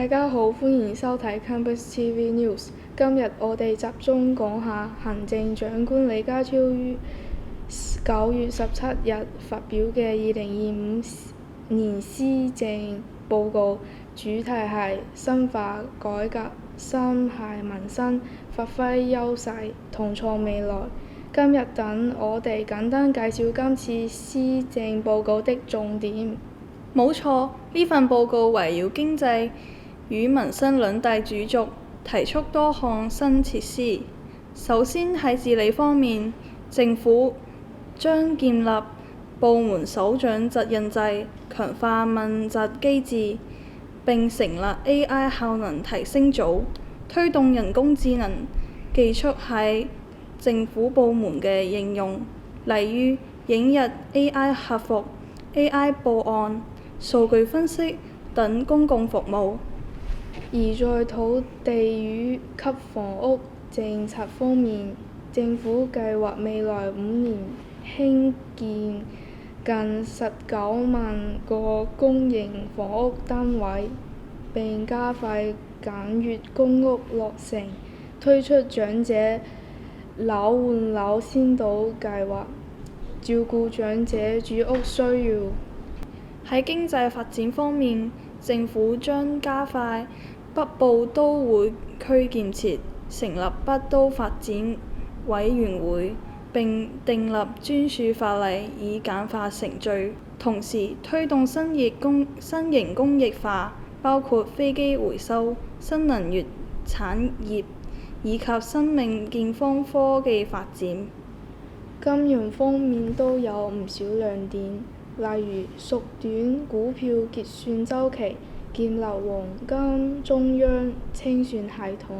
大家好，歡迎收睇 Campus TV News。今日我哋集中講下行政長官李家超於9月17日發表嘅2025年施政報告，主題係深化改革、心繫民生、發揮優勢、同創未來。今日等我哋簡單介紹今次施政報告的重點。冇錯，呢份報告圍繞經濟與民生兩大主軸，提出多項新設施。首先喺治理方面，政府將建立部門首長責任制，強化問責機制，並成立 AI 效能提升組，推動人工智能技術喺政府部門嘅應用，例如引入 AI 客服、AI 報案、數據分析等公共服務。而在土地與及房屋政策方面，政府計劃未來5年興建近19萬個公營房屋單位，並加快簡約公屋落成，推出長者樓換樓先導計劃，照顧長者住屋需要。喺經濟發展方面，政府將加快北部都會區建設，成立北都發展委員會，並訂立專屬法例以簡化程序，同時推動新型工業化，包括飛機回收、新能源產業以及生命健康科技發展。金融方面都有唔少亮點，例如縮短股票結算週期、建立黃金中央清算系統，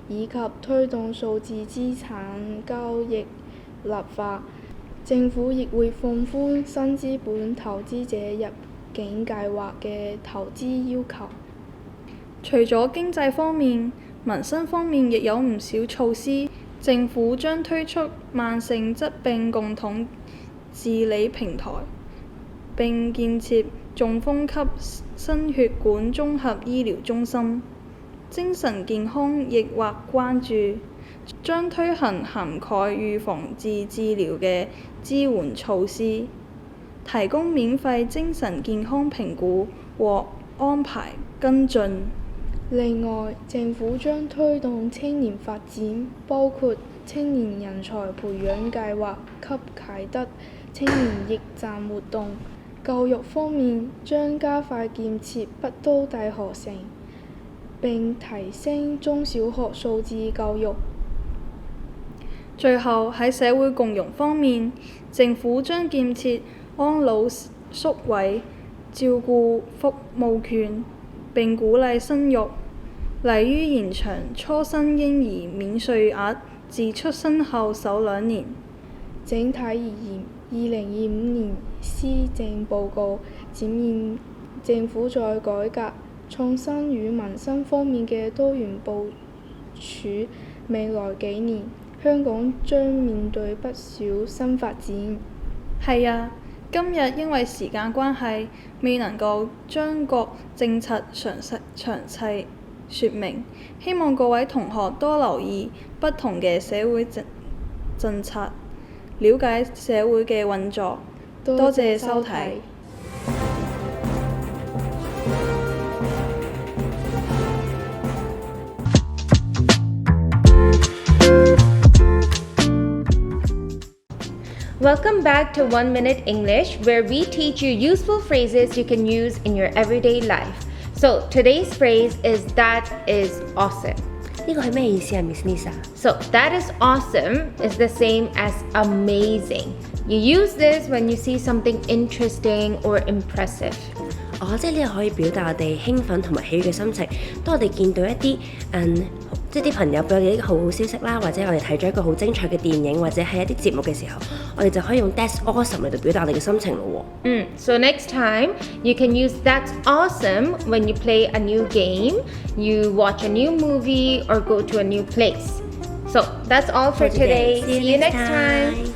以及推動數字資產交易立法。政府亦會放寬新資本投資者入境計劃嘅投資要求。除咗經濟方面，民生方面亦有唔少措施。政府將推出慢性疾病共同治理平台，並建設中風級心血管綜合醫療中心。精神健康亦獲關注，將推行涵蓋預防治療嘅支援措施，提供免費精神健康評估和安排跟進。另外，政府將推動青年發展，包括青年人才培養計劃及啟德青年驛站活動。教育方面，將加快建設北都大學城，並提升中小學數字教育。最後喺社會共融方面，政府將建設安老宿位、照顧服務券，並鼓勵生育，例如延長初生嬰兒免稅額至出生後首2年。整體而言，2025年施政報告展現政府在改革、創新與民生方面嘅多元部署。未來幾年，香港將面對不少新發展。係啊，今日因為時間關係，未能夠將各政策詳細說明，希望各位同學多留意不同嘅社會政策，了解社會嘅運作。多謝收睇。Welcome back to 1 Minute English, where we teach you useful phrases you can use in your everyday life. So today's phrase is "that is awesome." 呢個係咩意思啊 Miss Lisa？ So "that is awesome" is the same as amazing. You use this when you see something interesting or impressive. 即係呢個可以表達我哋興奮同埋喜悅嘅心情。當我哋見到一啲即係啲朋友俾我哋一個好好消息啦，或者我哋睇咗一個好精彩嘅電影，或者係一啲節目嘅時候，我哋就可以用 That's awesome 嚟到表達我哋嘅心情咯喎。So next time, you can use "that's awesome" when you play a new game, you watch a new movie, or go to a new place. So that's all for today. See you next time.